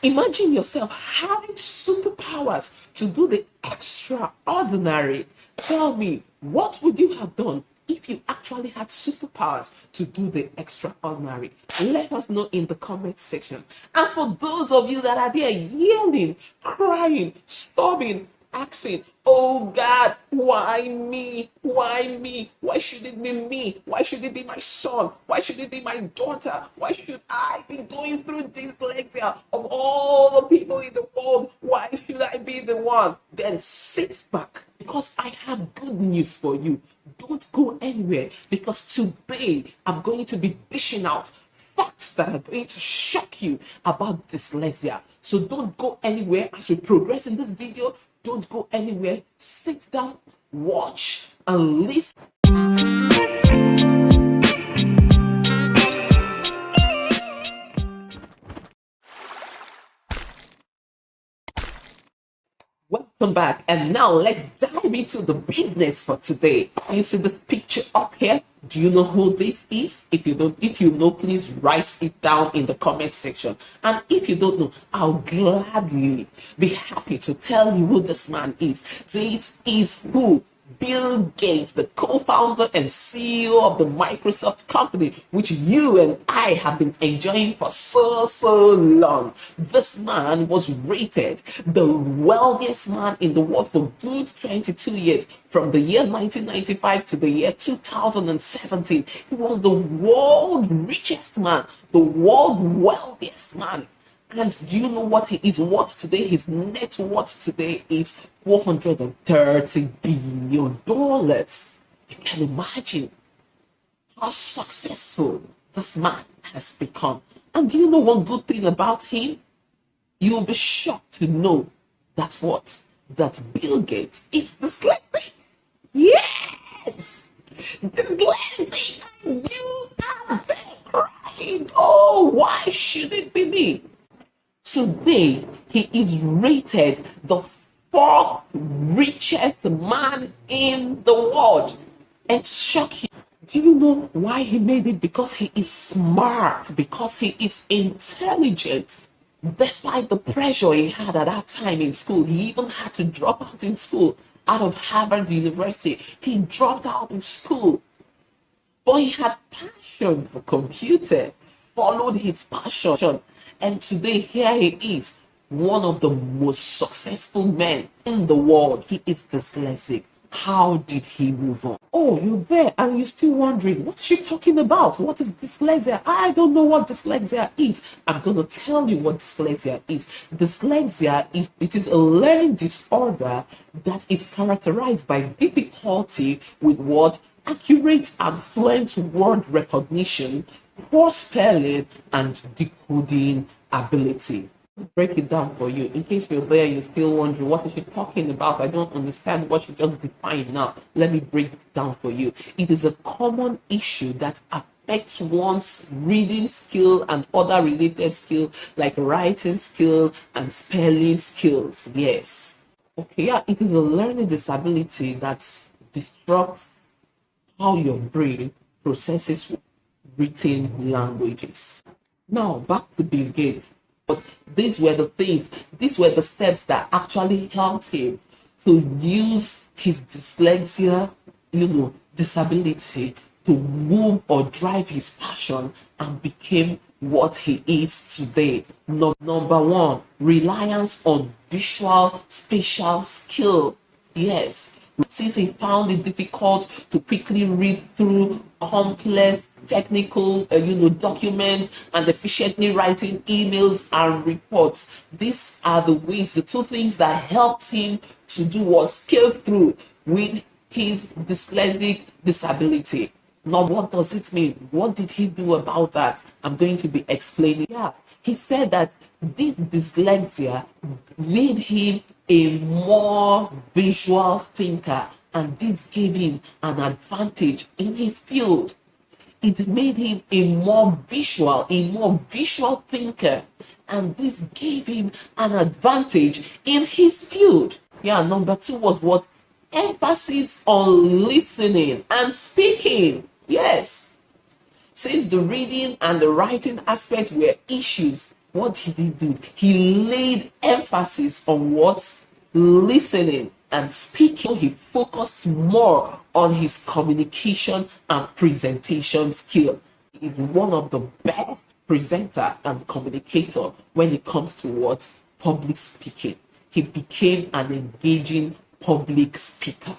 Imagine yourself having superpowers to do the extraordinary. Tell me, what would you have done if you actually had superpowers to do the extraordinary? Let us know in the comment section. And for those of you that are there yelling, crying, sobbing, asking, oh God, why me? Why me? Why should it be me? Why should it be my son? Why should it be my daughter? Why should I be going through dyslexia of all the people in the world? Why should I be the one? Then sit back, because I have good news for you. Don't go anywhere, because today I'm going to be dishing out facts that are going to shock you about dyslexia. So don't go anywhere as we progress in this video. Don't go anywhere. Sit down, watch, and listen. Welcome back, and now let's dive into the business for today. You see this picture up here? Do you know who this is? If you don't, if you know, please write it down in the comment section. And if you don't know, I'll gladly be happy to tell you who this man is. This is who? Bill Gates, the co-founder and CEO of the Microsoft company, which you and I have been enjoying for so long. This man was rated the wealthiest man in the world for good 22 years, from the year 1995 to the year 2017. He was the world's richest man, the world's wealthiest man. And do you know what he is worth today? His net worth today is $430 billion. You can imagine how successful this man has become. And do you know one good thing about him? You'll be shocked to know that that Bill Gates is dyslexic. Yes! Dyslexic! And you are there crying. Oh, why should it be me? Today, he is rated the fourth richest man in the world. It's shocking. Do you know why he made it? Because he is smart, because he is intelligent. Despite the pressure he had at that time in school, he even had to drop out in school, out of Harvard University. He dropped out of school. But he had passion for computer, followed his passion. And today, here he is, one of the most successful men in the world. He is dyslexic. How did he move on? Oh, you're there and you're still wondering, what is she talking about? What is dyslexia? I don't know what dyslexia is. I'm going to tell you what dyslexia is. Dyslexia is a learning disorder that is characterized by difficulty with accurate and fluent word recognition, poor spelling, and decoding ability. Break it down for you. In case you're there, you're still wondering, what is she talking about? I don't understand what she just defined now. Let me break it down for you. It is a common issue that affects one's reading skill and other related skills like writing skill and spelling skills. Yes. Okay, yeah, it is a learning disability that disrupts how your brain processes written languages. Now, back to Bill Gates. But these were the steps that actually helped him to use his dyslexia, disability to move or drive his passion and became what he is today. Number one, reliance on visual spatial skill. Yes. Since he found it difficult to quickly read through complex technical documents and efficiently writing emails and reports. These are the two things that helped him to do what scale through with his dyslexic disability. Now, what does it mean? What did he do about that? I'm going to be explaining. Yeah, he said that this dyslexia made him a more visual thinker, and this gave him an advantage in his field. It made him a more visual thinker, and this gave him an advantage in his field. Yeah, number two was what? Emphasis on listening and speaking. Yes. Since the reading and the writing aspect were issues What did he do? He laid emphasis on what? Listening and speaking. He focused more on his communication and presentation skill. He is one of the best presenter and communicator when it comes to what? Public speaking. He became an engaging public speaker.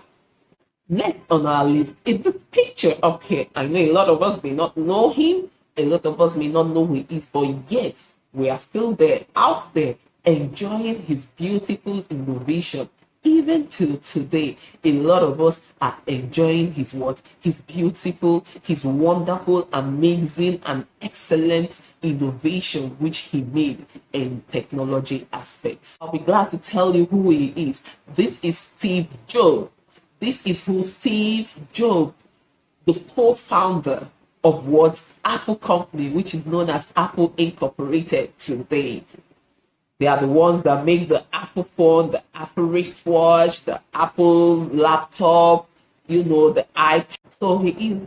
Next on our list is this picture up here. I know a lot of us may not know him, a lot of us may not know who he is, but yet we are still there, out there, enjoying his beautiful innovation. Even till today, a lot of us are enjoying his what? His beautiful, his wonderful, amazing, and excellent innovation which he made in technology aspects. I'll be glad to tell you who he is. This is Steve Jobs. This is who Steve Jobs, the co-founder of what? Apple Company, which is known as Apple Incorporated today. They are the ones that make the Apple phone, the Apple wristwatch, the Apple laptop, the iPad. So he is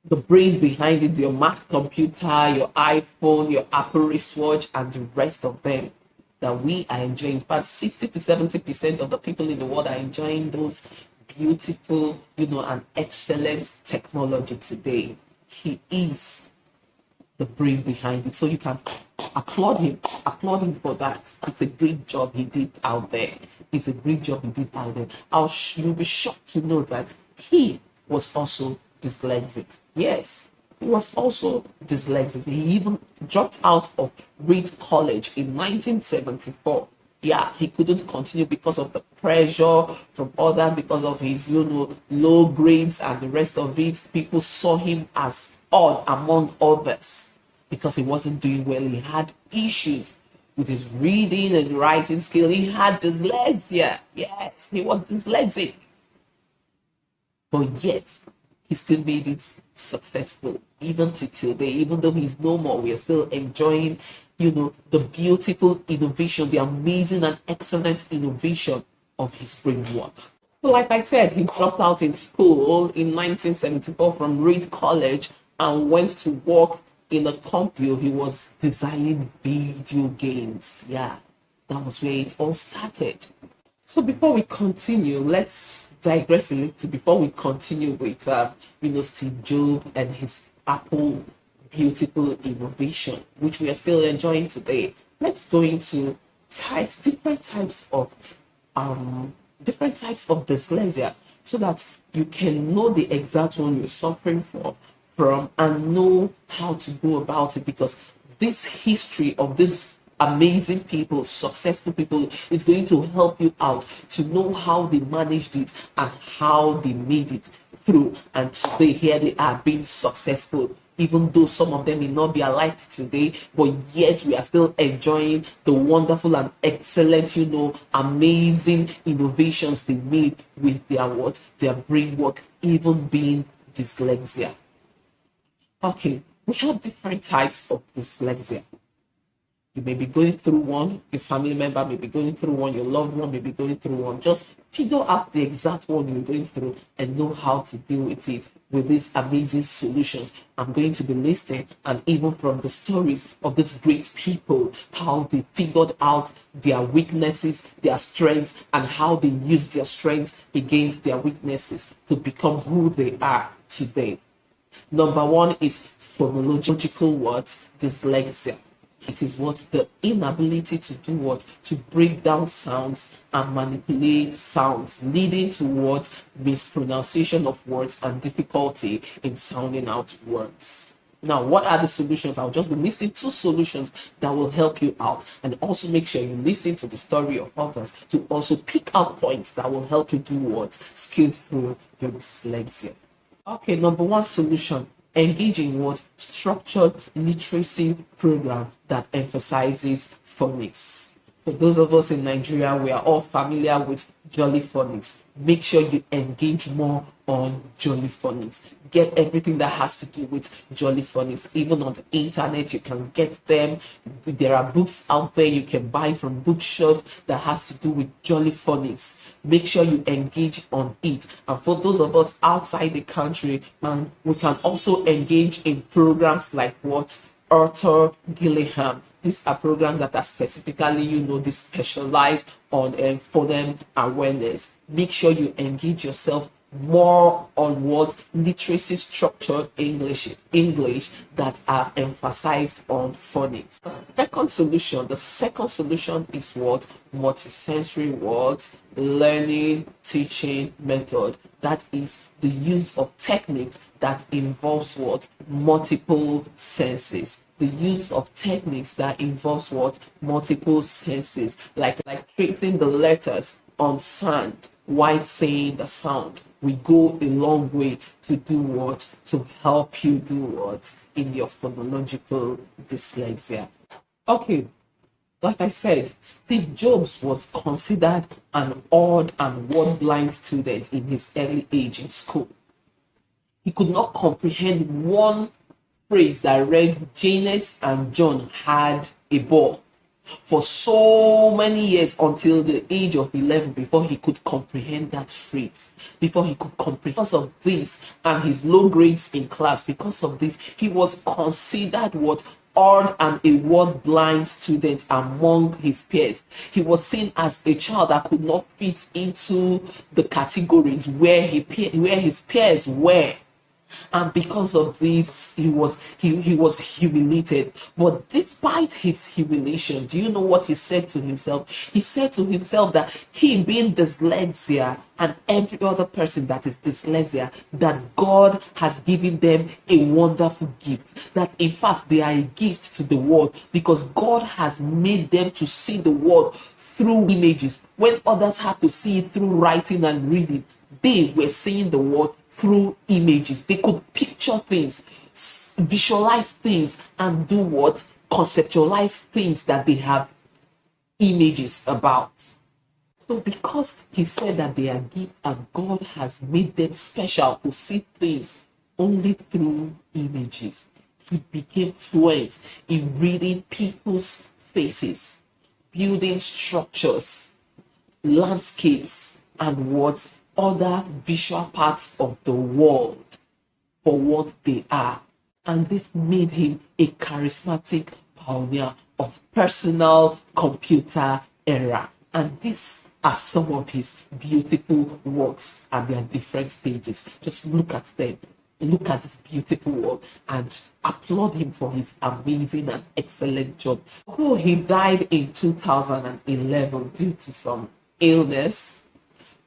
the brain behind it, your Mac computer, your iPhone, your Apple wristwatch, and the rest of them that we are enjoying. In fact, 60 to 70% of the people in the world are enjoying those beautiful, and excellent technology today. He is the brain behind it. So you can applaud him for that. It's a great job he did out there. It's a great job he did out there. You'll be shocked to know that he was also dyslexic. Yes, he was also dyslexic. He even dropped out of Reed College in 1974. Yeah, he couldn't continue because of the pressure from others, because of his, low grades and the rest of it. People saw him as odd among others because he wasn't doing well. He had issues with his reading and writing skill. He had dyslexia. Yes, he was dyslexic. But yet, he still made it successful, even to today. Even though he's no more, we are still enjoying, the beautiful innovation, the amazing and excellent innovation of his brain work. So like I said, he dropped out in school in 1974 from Reed College and went to work in a company. He was designing video games. Yeah, that was where it all started. So before we continue, let's digress a little before we continue with, Steve Jobs and his Apple beautiful innovation, which we are still enjoying today. Let's go into different types of dyslexia, so that you can know the exact one you're suffering from and know how to go about it, because this history of this amazing people, successful people, is going to help you out to know how they managed it and how they made it through. And today, here they are being successful, even though some of them may not be alive today, but yet we are still enjoying the wonderful and excellent, amazing innovations they made with their brain work, even being dyslexia. Okay, we have different types of dyslexia. You may be going through one, your family member may be going through one, your loved one may be going through one. Just figure out the exact one you're going through and know how to deal with it with these amazing solutions. I'm going to be listing, and even from the stories of these great people, how they figured out their weaknesses, their strengths, and how they used their strengths against their weaknesses to become who they are today. Number one is phonological dyslexia. It is the inability to do to break down sounds and manipulate sounds, leading to mispronunciation of words and difficulty in sounding out words. Now, what are the solutions? I'll just be listing 2 solutions that will help you out, and also make sure you listen to the story of others to also pick out points that will help you do scale through your dyslexia. Okay, number 1 solution: engage in structured literacy program that emphasizes phonics. For those of us in Nigeria, we are all familiar with Jolly Phonics. Make sure you engage more on Jolly Phonics. Get everything that has to do with Jolly Phonics. Even on the internet, you can get them. There are books out there you can buy from bookshops that has to do with Jolly Phonics. Make sure you engage on it. And for those of us outside the country, we can also engage in programs like Arthur Gilliam. These are programs that are specifically, they specialize on phoneme awareness. Make sure you engage yourself more on what literacy structured English that are emphasized on phonics. The second solution is what? Multisensory words learning teaching method. That is the use of techniques that involves what? Multiple senses. The use of techniques that involves what? Multiple senses, like tracing the letters on sand while saying the sound will go a long way to do what? To help you do what? In your phonological dyslexia. Okay, like I said, Steve Jobs was considered an odd and word blind student in his early age in school. He could not comprehend one phrase that read Janet and John had a ball for so many years until the age of 11 before he could comprehend that phrase, before he could comprehend. Because of this and his low grades in class, because of this, he was considered what? Odd and a word blind student among his peers. He was seen as a child that could not fit into the categories where his peers were, and because of this he was humiliated. But despite his humiliation, do you know what he said to himself? He said to himself that he, being dyslexia, and every other person that is dyslexia, that God has given them a wonderful gift, that in fact they are a gift to the world, because God has made them to see the world through images. When others had to see it through writing and reading, they were seeing the world through images. They could picture things, visualize things, and do what? Conceptualize things that they have images about. So because he said that they are gifts and God has made them special to see things only through images, he became fluent in reading people's faces, building structures, landscapes, and what? Other visual parts of the world for what they are. And this made him a charismatic pioneer of personal computer era. And these are some of his beautiful works at their different stages. Just look at them. Look at this beautiful work and applaud him for his amazing and excellent job. Although he died in 2011 due to some illness,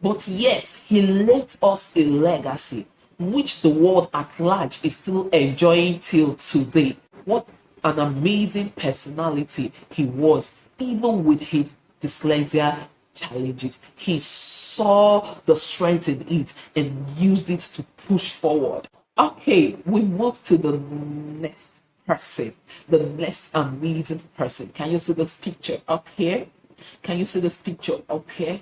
but yet he left us a legacy which the world at large is still enjoying till today. What an amazing personality he was, even with his dyslexia challenges. He saw the strength in it and used it to push forward. Okay, we move to the next person, the next amazing person. Can you see this picture up here? Can you see this picture up here?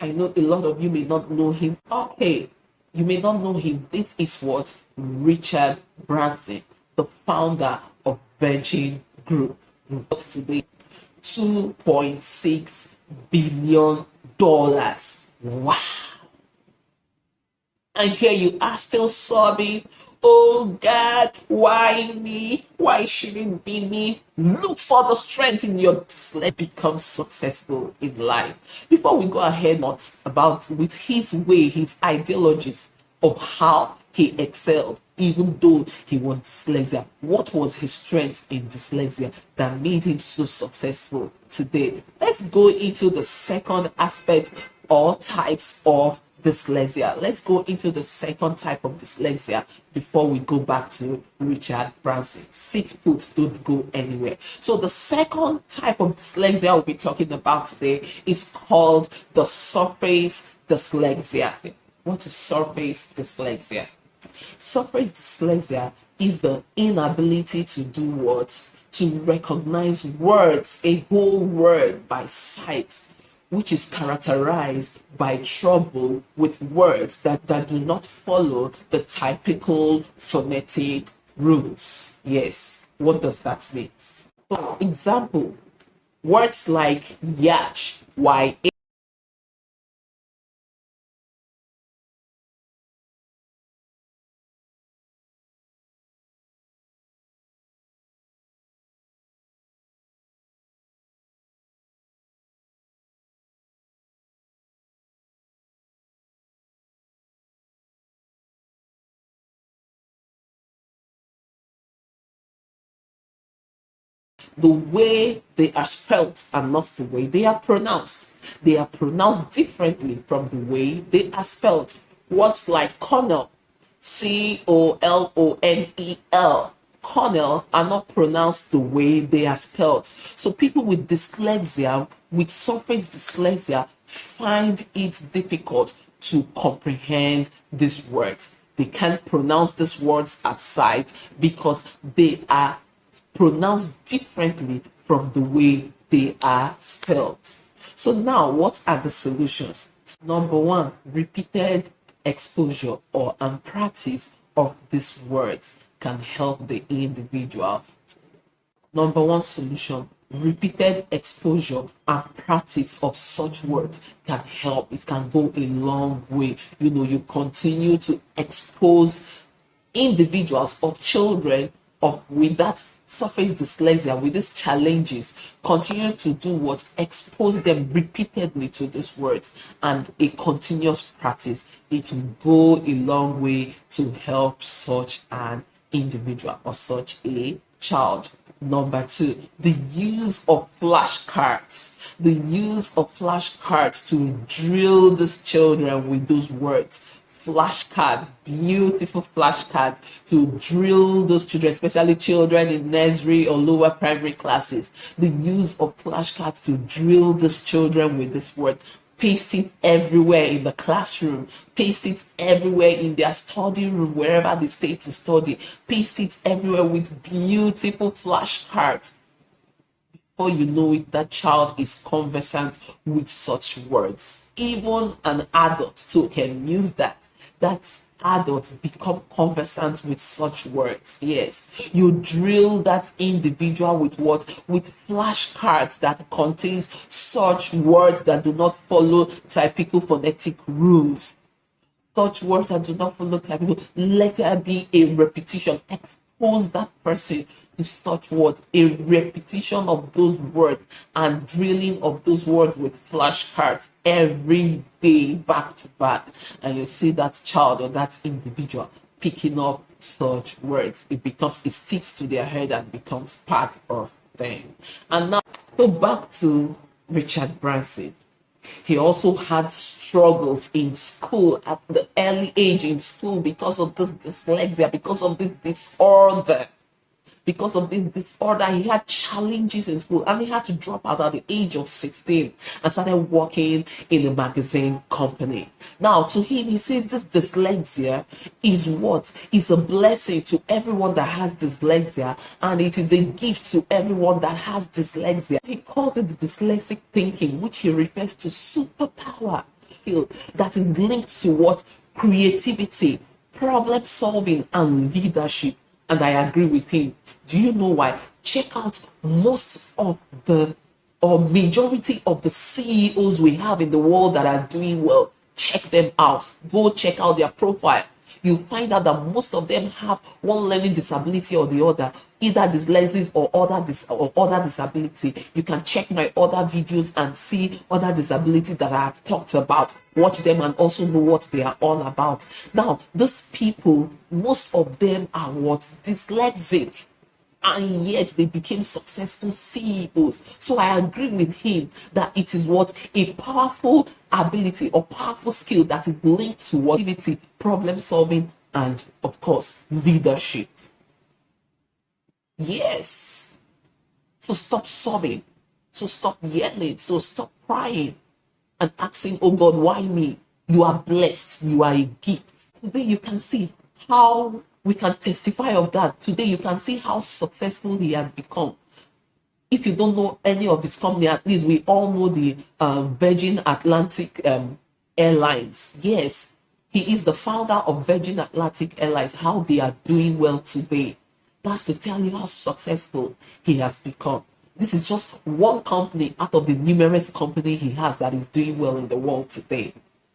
I know a lot of you may not know him. Okay, you may not know him. This is what? Richard Branson, the founder of Virgin Group. Today, $2.6 billion. Wow. And here you are still sobbing. Oh God, why me? Why shouldn't it be me? Look for the strength in your life. Become successful in life. Before we go ahead, not about with his way, his ideologies of how he excelled, even though he was dyslexia. What was his strength in dyslexia that made him so successful today? Let's go into the second aspect or types of dyslexia. Let's go into the second type of dyslexia before we go back to Richard Branson. Sit put, don't go anywhere. So the second type of dyslexia we'll be talking about today is called the surface dyslexia. What is surface dyslexia? Surface dyslexia is the inability to do what? To recognize words, a whole word by sight, which is characterized by trouble with words that do not follow the typical phonetic rules. Yes, what does that mean? So, example, words like yacht, Y the way they are spelt and not the way they are pronounced. They are pronounced differently from the way they are spelt. Words like cornel, Colonel, cornel, are not pronounced the way they are spelled. So people with dyslexia, with surface dyslexia, find it difficult to comprehend these words. They can't pronounce these words at sight because they are pronounced differently from the way they are spelled. So now, what are the solutions? Number one, repeated exposure or and practice of these words can help the individual. Number one solution, repeated exposure and practice of such words can help. It can go a long way. You continue to expose individuals or children with that surface dyslexia, with these challenges, continue to do what? Expose them repeatedly to these words, and a continuous practice. It will go a long way to help such an individual or such a child. Number two, the use of flashcards. The use of flashcards to drill these children with those words. Flashcards, beautiful flashcards to drill those children, especially children in nursery or lower primary classes. The use of flashcards to drill these children with this word. Paste it everywhere in the classroom. Paste it everywhere in their study room, wherever they stay to study. Paste it everywhere with beautiful flashcards. Before you know it, that child is conversant with such words. Even an adult too can use that. That adults become conversant with such words. Yes, you drill that individual with what? With flashcards that contains such words that do not follow typical phonetic rules. Such words that do not follow typical. Let there be a repetition. Expose that person to such words, a repetition of those words and drilling of those words with flashcards every day, back to back, and you see that child or that individual picking up such words. It sticks to their head and becomes part of them. And now go back to Richard Branson. He also had struggles in school at the early age in school because of this dyslexia, because of this disorder. Because of this disorder, he had challenges in school and he had to drop out at the age of 16 and started working in a magazine company. Now, to him, he says this dyslexia is what? Is a blessing to everyone that has dyslexia, and it is a gift to everyone that has dyslexia. He calls it the dyslexic thinking, which he refers to superpower, that is linked to what? Creativity, problem solving, and leadership. And I agree with him. Do you know why? Check out most of the or majority of the CEOs we have in the world that are doing well. Check them out. Go check out their profile. You find out that most of them have one learning disability or the other, either dyslexia or other disability. You can check my other videos and see other disability that I have talked about. Watch them and also know what they are all about. Now, these people, most of them are what? Dyslexic. And yet they became successful CEOs. So I agree with him that it is what? A powerful ability or powerful skill that is linked to what? Activity, problem solving, and of course, leadership. Yes. So stop sobbing. So stop yelling. So stop crying and asking, oh God, why me? You are blessed. You are a gift. Today you can see how we can testify of that. Today you can see how successful he has become. If you don't know any of his company, at least we all know the Virgin Atlantic Airlines. Yes, he is the founder of Virgin Atlantic Airlines. How they are doing well today. That's to tell you how successful he has become. This is just one company out of the numerous companies he has that is doing well in the world today.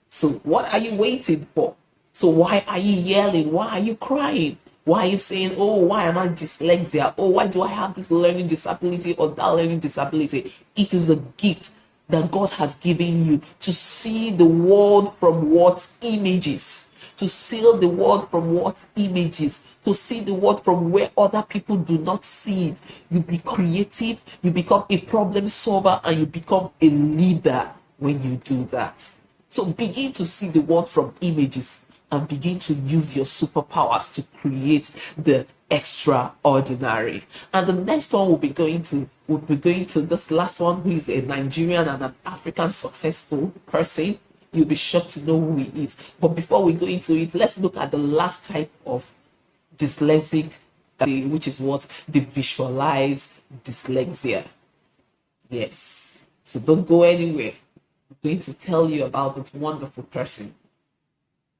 So what are you waiting for? So why are you yelling? Why are you crying? Why are you saying, oh, why am I dyslexia? Oh, why do I have this learning disability or that learning disability? It is a gift. that God has given you to see the world from what images, to see the world from what images, to see the world from where other people do not see it. You become creative, you become a problem solver, and you become a leader when you do that. So begin to see the world from images and begin to use your superpowers to create the extraordinary. And the next one we'll be going to this last one, who is a Nigerian and an African successful person. You'll be shocked to know who he is. But before we go into it, let's look at the last type of dyslexic, which is what? The visualized dyslexia. Yes. So don't go anywhere. I'm going to tell you about this wonderful person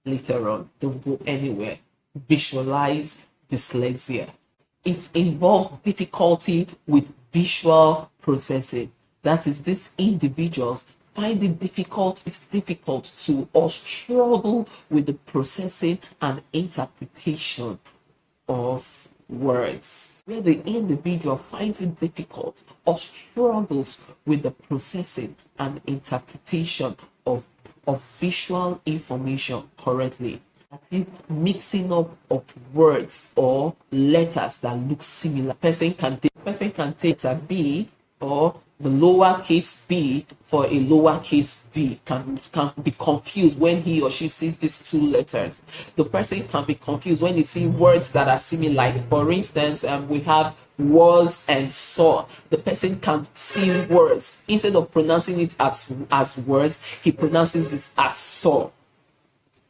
later on. Don't go anywhere. Visualize dyslexia. It involves difficulty with visual processing. That is, these individuals find it difficult to or struggle with the processing and interpretation of words. Where the individual finds it difficult or struggles with the processing and interpretation of visual information correctly. That is, mixing up of words or letters that look similar. Person can take a B or the lowercase b for a lowercase d, can be confused when he or she sees these two letters. The person can be confused when they see words that are similar. Like, for instance, we have was and saw. The person can see words. Instead of pronouncing it as words, he pronounces it as saw.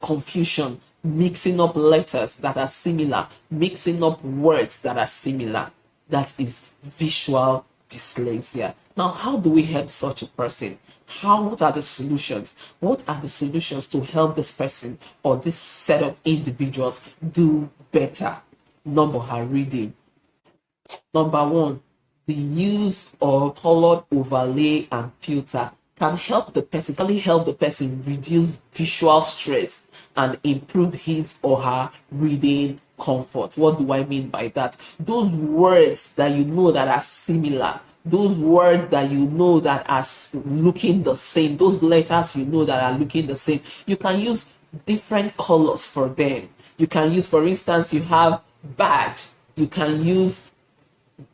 Confusion, mixing up letters that are similar, mixing up words that are similar. That is visual dyslexia. Now, how do we help such a person? What are the solutions? What are the solutions to help this person or this set of individuals do better? Number one, reading. Number one, the use of colored overlay and filter can help the person reduce visual stress and improve his or her reading comfort. What do I mean by that? Those words that you know that are similar, those words that you know that are looking the same, those letters you know that are looking the same, you can use different colors for them. You can use, for instance, you have bad, you can use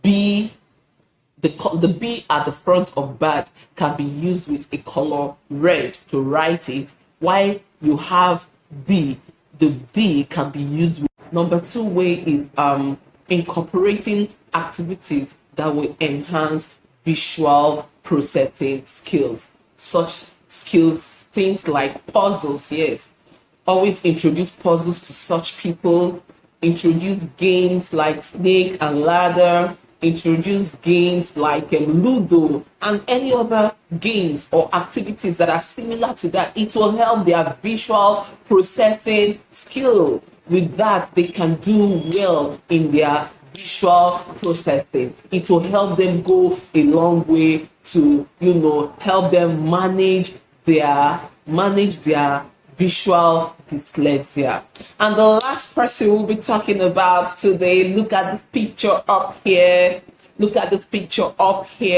B. The B at the front of bad can be used with a color red to write it, while you have D, the D can be used with. Number two way is incorporating activities that will enhance visual processing skills. Such skills, things like puzzles, yes. Always introduce puzzles to such people. Introduce games like snake and ladder. Introduce games like Ludo and any other games or activities that are similar to that. It will help their visual processing skill. With that, they can do well in their visual processing. It will help them go a long way to, help them manage their visual dyslexia. And the last person we'll be talking about today, look at this picture up here.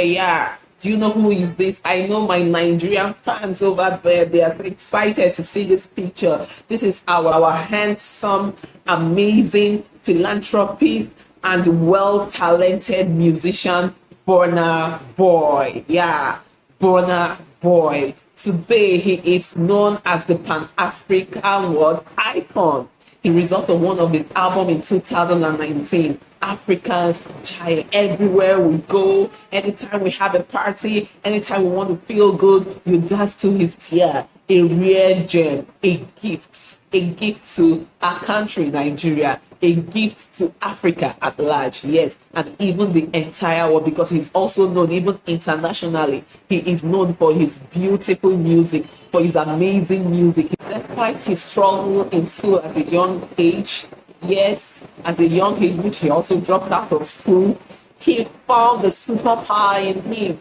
Yeah. Do you know who is this? I know my Nigerian fans over there, they are excited to see this picture. This is our handsome, amazing philanthropist and well-talented musician, Burna Boy. Yeah, Burna Boy. Today, he is known as the Pan-African world icon. He resulted one of his albums in 2019, African Giant. Everywhere we go, anytime we have a party, anytime we want to feel good, you dance to his tear. A rare gem, a gift to our country, Nigeria, a gift to Africa at large, yes, and even the entire world, because he's also known even internationally. He is known for his beautiful music, for his amazing music. Despite his struggle in school at a young age, yes, at a young age, which he also dropped out of school, He found the superpower in him.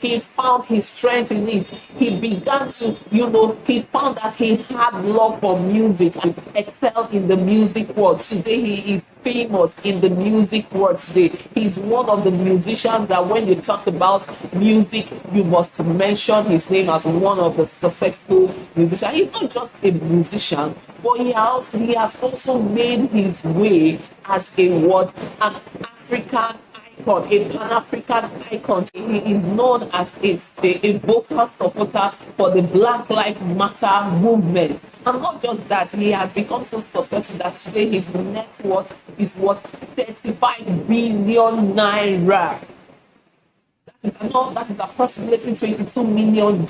He found his strength in it. He began to, he found that he had love for music and excelled in the music world. Today, he is famous in the music world today. He's one of the musicians that when you talk about music, you must mention his name as one of the successful musicians. He's not just a musician, but he has also made his way as an African icon, a Pan-African icon. He is known as a vocal supporter for the Black Lives Matter movement. And not just that, he has become so successful that today his net worth is worth 35 billion naira. That is approximately $22 million.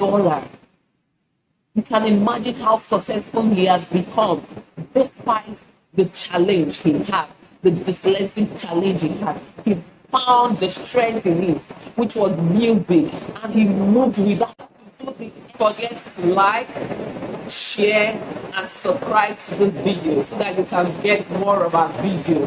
You can imagine how successful he has become despite the challenge he had, the dyslexic challenge he had. He found the strength in it, which was music, and he moved without. Don't forget to like, share, and subscribe to this video so that you can get more of our videos.